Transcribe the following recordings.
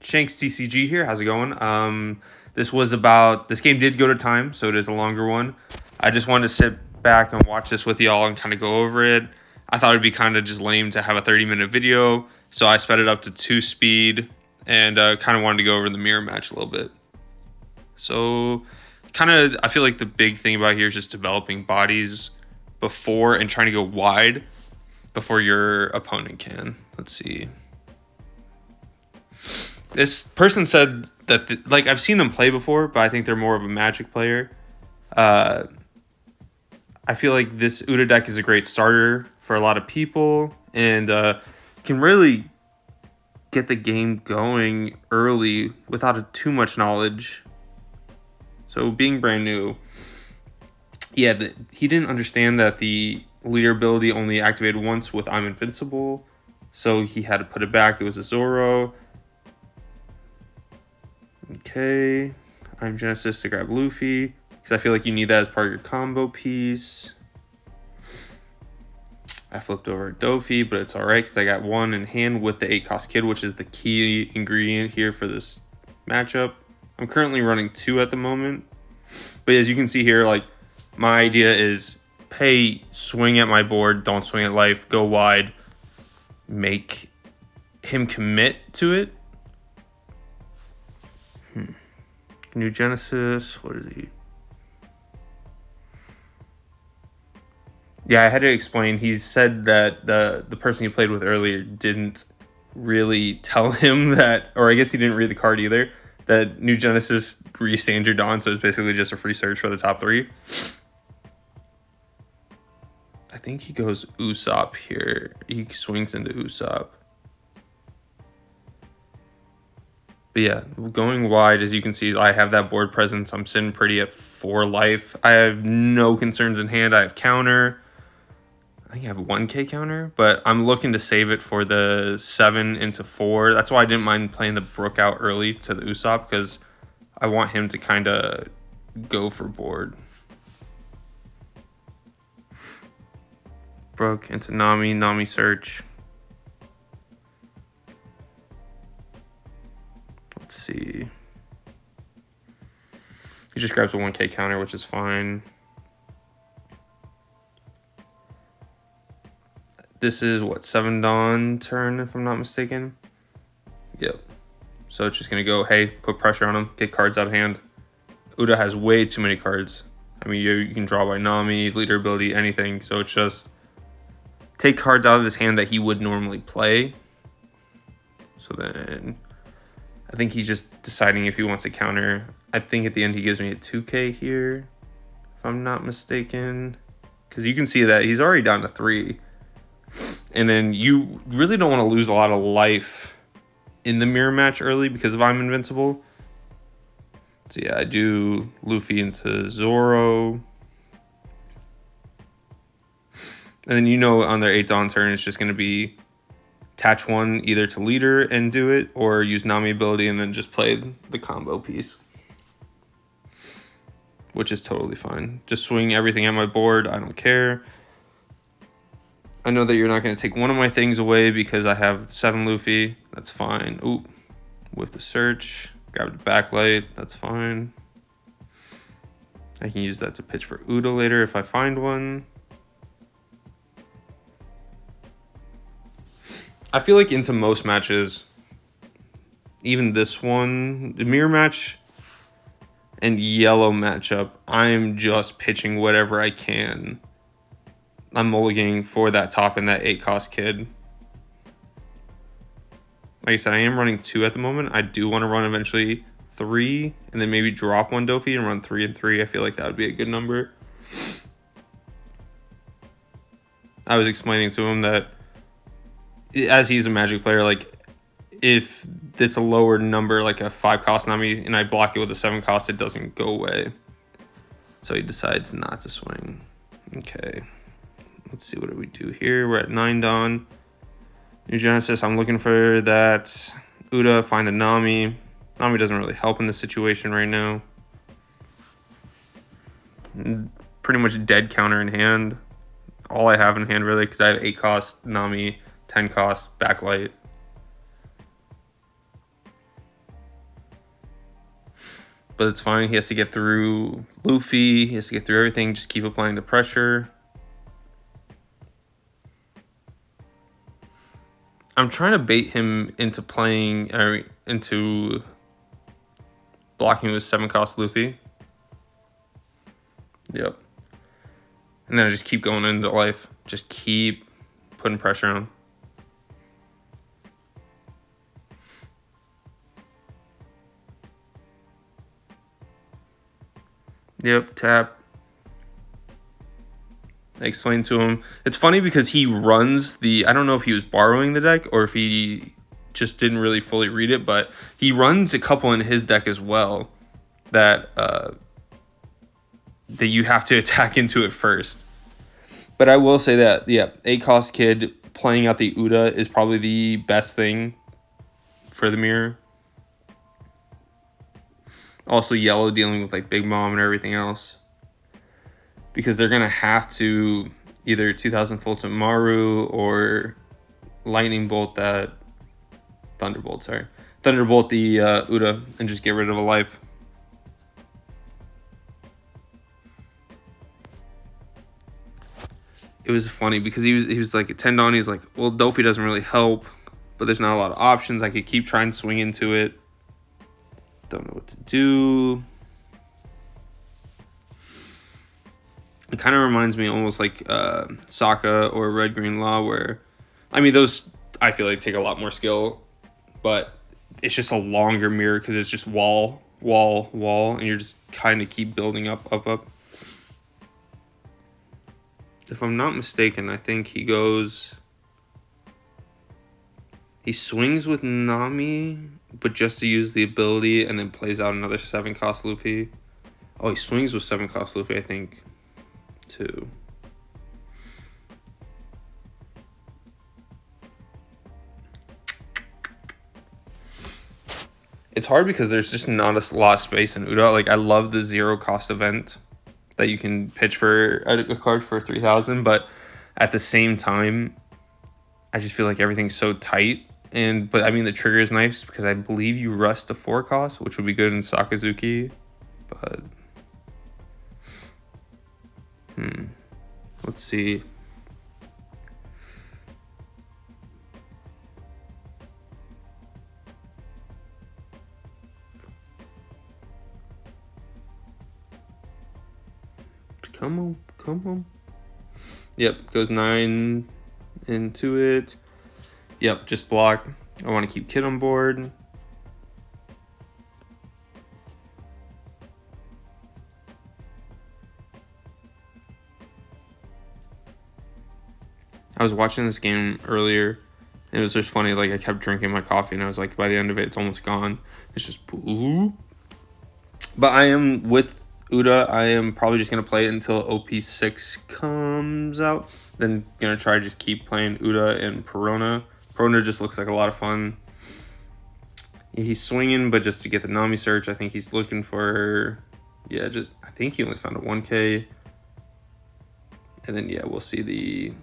Shanks TCG here. How's it going? This game did go to time, so it is a longer one. I just wanted to sit back and watch this with y'all and kind of go over it. I thought it'd be kind of just lame to have a 30-minute video, so I sped it up to 2 speed and kind of wanted to go over the mirror match a little bit. So I feel like the big thing about here is just developing bodies before and trying to go wide before your opponent can. Let's see. This person said that, I've seen them play before, but I think they're more of a Magic player. I feel like this Uda deck is a great starter for a lot of people and can really get the game going early without too much knowledge. So being brand new, he didn't understand that the leader ability only activated once with I'm Invincible, so he had to put it back. It was a Zoro. Okay, I'm Genesis to grab Luffy, because I feel like you need that as part of your combo piece. I flipped over Dofi, but it's alright, because I got one in hand with the 8-cost kid, which is the key ingredient here for this matchup. I'm currently running 2 at the moment, but as you can see here, my idea is, hey, swing at my board, don't swing at life, go wide, make him commit to it. New Genesis, what is he? Yeah, I had to explain. He said that the person he played with earlier didn't really tell him that, or I guess he didn't read the card either, that New Genesis restands your Dawn, so it's basically just a free search for the top 3. I think he goes Usopp here. He swings into Usopp. But yeah, going wide, as you can see, I have that board presence. I'm sitting pretty at 4 life. I have no concerns in hand. I have counter. I think I have 1k counter, but I'm looking to save it for the 7 into 4. That's why I didn't mind playing the Brook out early to the Usopp, because I want him to kind of go for board. Brook into Nami search. Let's see. He just grabs a 1k counter, which is fine. This is, 7 Dawn turn, if I'm not mistaken? Yep. So it's just going to go, hey, put pressure on him, get cards out of hand. Uda has way too many cards. I mean, you can draw by Nami, leader ability, anything. So it's just take cards out of his hand that he would normally play. So then I think he's just deciding if he wants to counter. I think at the end he gives me a 2k here, if I'm not mistaken. Because you can see that he's already down to 3. And then you really don't want to lose a lot of life in the mirror match early because of I'm Invincible. So yeah, I do Luffy into Zoro. And then on their 8 Dawn turn, it's just going to be attach 1 either to leader and do it, or use Nami ability and then just play the combo piece. Which is totally fine. Just swing everything at my board. I don't care. I know that you're not going to take one of my things away because I have 7 Luffy. That's fine. Ooh, with the search. Grab the backlight. That's fine. I can use that to pitch for Uda later if I find one. I feel like into most matches, even this one, the mirror match and yellow matchup, I'm just pitching whatever I can. I'm mulliganing for that top and that 8-cost kid. Like I said, I am running 2 at the moment. I do want to run eventually 3 and then maybe drop 1 Dofi and run 3 and 3. I feel like that would be a good number. I was explaining to him that as he's a Magic player, if it's a lower number, like a 5-cost Nami, and I block it with a 7-cost, it doesn't go away. So he decides not to swing. Okay. Let's see, what do we do here? We're at 9 Dawn. New Genesis, I'm looking for that Uda, find the Nami. Nami doesn't really help in this situation right now. Pretty much dead counter in hand. All I have in hand, really, because I have 8-cost Nami, 10-cost backlight. but it's fine. He has to get through Luffy. He has to get through everything. Just keep applying the pressure. I'm trying to bait him into playing, into blocking with 7-cost Luffy. Yep. And then I just keep going into life. Just keep putting pressure on. Yep, tap. I explained to him. It's funny because he runs I don't know if he was borrowing the deck or if he just didn't really fully read it, but he runs a couple in his deck as well that that you have to attack into it first. But I will say that, yeah, 8-cost kid playing out the Uda is probably the best thing for the mirror. Also, yellow dealing with like Big Mom and everything else. Because they're going to have to either 2000 Volt to Maru or Lightning Bolt that... Thunderbolt the Uda and just get rid of a life. It was funny because he was like at 10 Dawn, he's like, well, Dofi doesn't really help, but there's not a lot of options. I could keep trying to swing into it. Don't know what to do. It kind of reminds me almost like Sokka or Red Green Law, where, I mean, those I feel like take a lot more skill, but it's just a longer mirror because it's just wall, and you're just kind of keep building up. If I'm not mistaken, I think he swings with Nami, but just to use the ability, and then plays out another 7-cost Luffy. Oh, he swings with 7-cost Luffy, I think, too. It's hard because there's just not a lot of space in Uda. Like, I love the 0-cost event that you can pitch for a card for 3,000, but at the same time, I just feel like everything's so tight. But I mean, the trigger is nice because I believe you rust a 4-cost, which would be good in Sakazuki. But let's see. Come on. Yep, goes 9 into it. Yep, just block. I want to keep Kid on board. I was watching this game earlier, and it was just funny. Like, I kept drinking my coffee, and I was like, by the end of it, it's almost gone. It's just boo. But I am with Uda. I am probably just going to play it until OP6 comes out. Then going to try to just keep playing Uda and Perona. Perona just looks like a lot of fun. He's swinging, but just to get the Nami search, I think he's looking for... Yeah, I think he only found a 1K. And then, yeah, we'll see the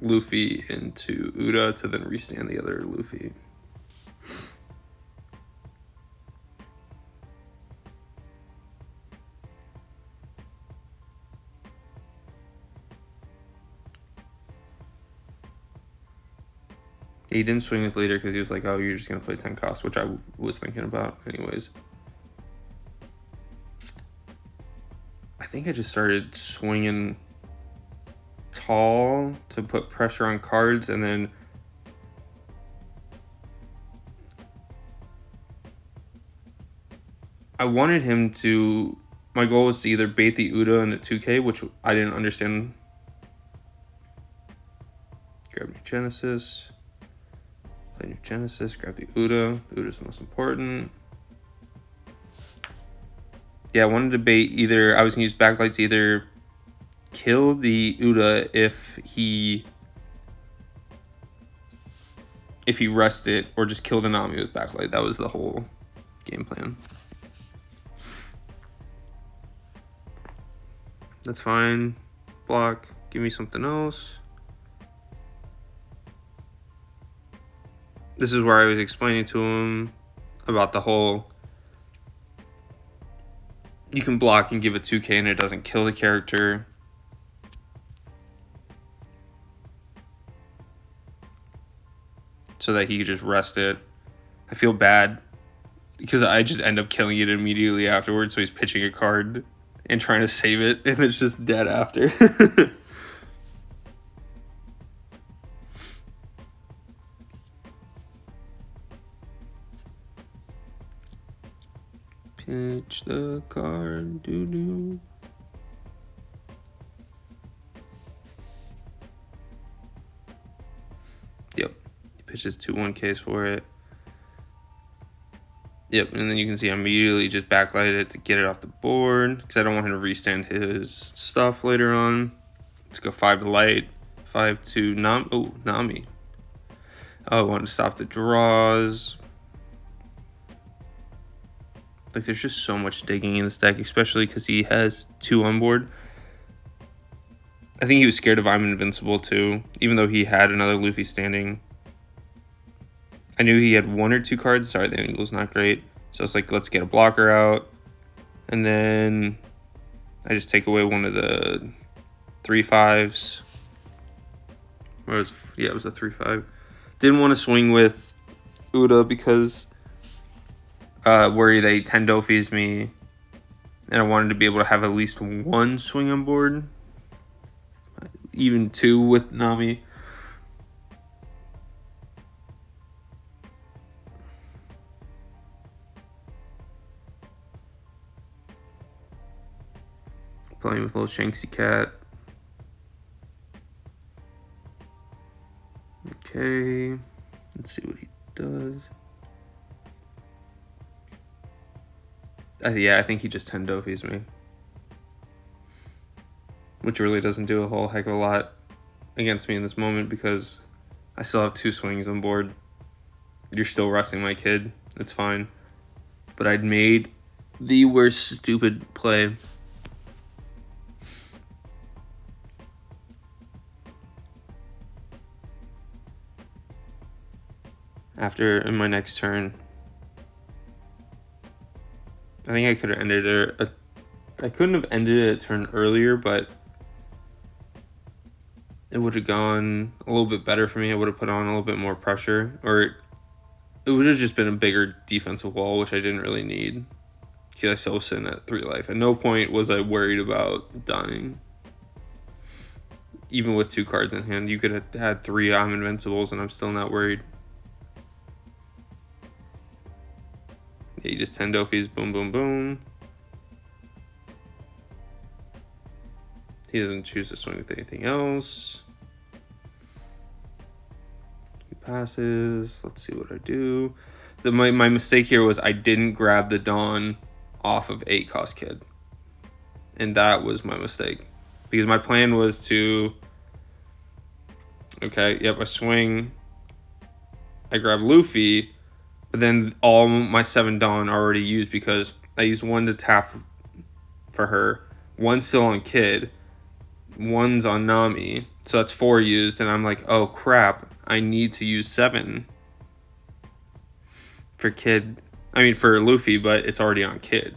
Luffy into Uda to then restand the other Luffy. He didn't swing with leader because he was like, oh, you're just going to play 10 costs, which I was thinking about anyways. I think I just started swinging tall to put pressure on cards, and then I wanted him to... My goal was to either bait the Uda into 2K, which I didn't understand. Grab New Genesis. Play New Genesis, grab the Uda. The Uda's the most important. Yeah, I wanted to bait either... I was going to use Backlight to either kill the Uda if he rested, or just kill the Nami with Backlight. That was the whole game plan. That's fine. Block. Give me something else. This is where I was explaining to him about the whole You can block and give a 2k and it doesn't kill the character. So that he could just rest it. I feel bad because I just end up killing it immediately afterwards. So he's pitching a card and trying to save it, and it's just dead after. Pitch the card, doo-doo. Yep, he pitches 2/1Ks for it. Yep, and then you can see I immediately just backlight it to get it off the board because I don't want him to restand his stuff later on. Let's go 5 to light, 5 to Nami. Oh, I want to stop the draws. Like, there's just so much digging in this deck, especially because he has 2 on board. I think he was scared of I'm Invincible too, even though he had another Luffy standing. I knew he had 1 or 2 cards. Sorry, the angle's not great. So it's like, let's get a blocker out. And then I just take away one of the 3/5s. Yeah, it was a 3/5. Didn't want to swing with Uda because worry they Tendo fees me. And I wanted to be able to have at least 1 swing on board. Even 2 with Nami. Playing with little Shanksy Cat. Okay. Let's see what he does. Yeah, I think he just Tendo fees me. Which really doesn't do a whole heck of a lot against me in this moment because I still have 2 swings on board. You're still resting my kid. It's fine. But I'd made the worst stupid play. After, in my next turn, I think I could have ended it. I couldn't have ended it a turn earlier, but it would have gone a little bit better for me. I would have put on a little bit more pressure, or it would have just been a bigger defensive wall, which I didn't really need because I still was sitting at 3 life. At no point was I worried about dying. Even with 2 cards in hand, you could have had 3 I'm Invincibles, and I'm still not worried. Yeah, you just Tendo fees, boom, boom, boom. He doesn't choose to swing with anything else. He passes. Let's see what I do. My mistake here was I didn't grab the Dawn off of 8 cost kid. And that was my mistake. Because my plan was to... Okay, yep, I swing. I grab Luffy. But then all my 7 Dawn are already used because I used 1 to tap for her. 1's still on Kid. 1's on Nami. So that's 4 used. And I'm like, oh crap. I need to use 7 for Kid. I mean for Luffy, but it's already on Kid.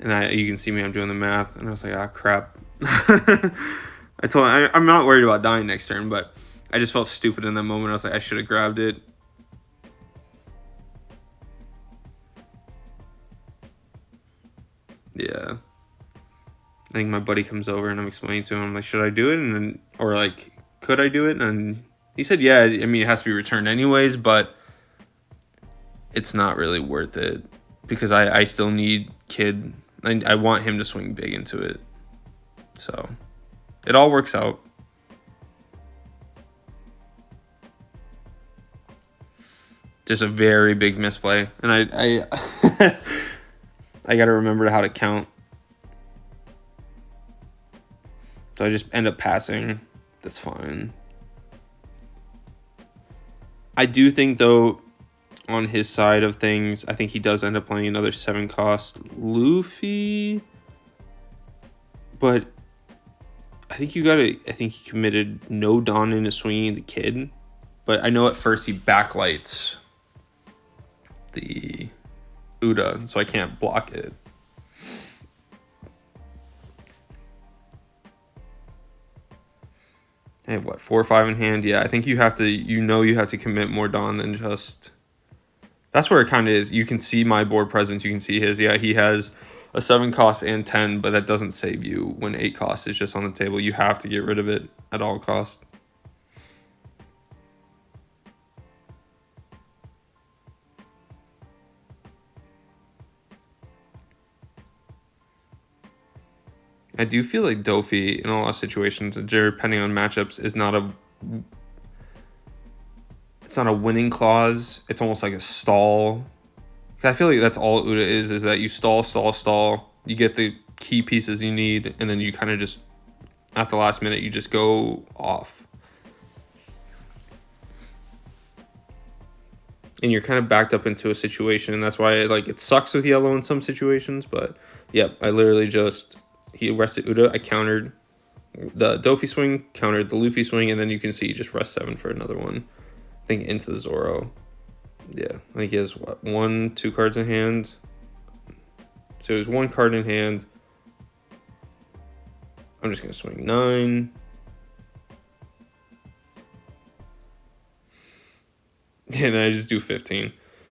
And you can see me, I'm doing the math. And I was like, ah, crap. I told him, I'm not worried about dying next turn, but I just felt stupid in that moment. I was like, I should have grabbed it. Yeah. I think my buddy comes over and I'm explaining to him, I'm like, should I do it? And then, or like, could I do it? And he said, yeah, I mean, it has to be returned anyways, but it's not really worth it because I still need Kid. I want him to swing big into it. So it all works out. Just a very big misplay. And I I got to remember how to count. So I just end up passing. That's fine. I do think, though, on his side of things, I think he does end up playing another 7 cost Luffy. But I think he committed no Dawn into swinging the Kid. But I know at first he backlights the Uda, so I can't block it. I have what, 4 or 5 in hand? Yeah, I think you have to. You have to commit more Dawn than just. That's where it kind of is. You can see my board presence. You can see his. Yeah, he has a 7 cost and 10, but that doesn't save you when 8 cost is just on the table. You have to get rid of it at all costs. I do feel like Dofi in a lot of situations, depending on matchups, is not a. It's not a winning clause. It's almost like a stall. I feel like that's all Uda is that you stall, stall, stall. You get the key pieces you need, and then you kind of just, at the last minute, you just go off. And you're kind of backed up into a situation, and that's why it sucks with yellow in some situations. But yep, I literally just, he rested Uda. I countered the Dofi swing, countered the Luffy swing, and then you can see he just rest 7 for another one. I think into the Zoro. Yeah, I think he has what, 1, 2 cards in hand. So there's 1 card in hand. I'm just gonna swing 9. And then I just do 15.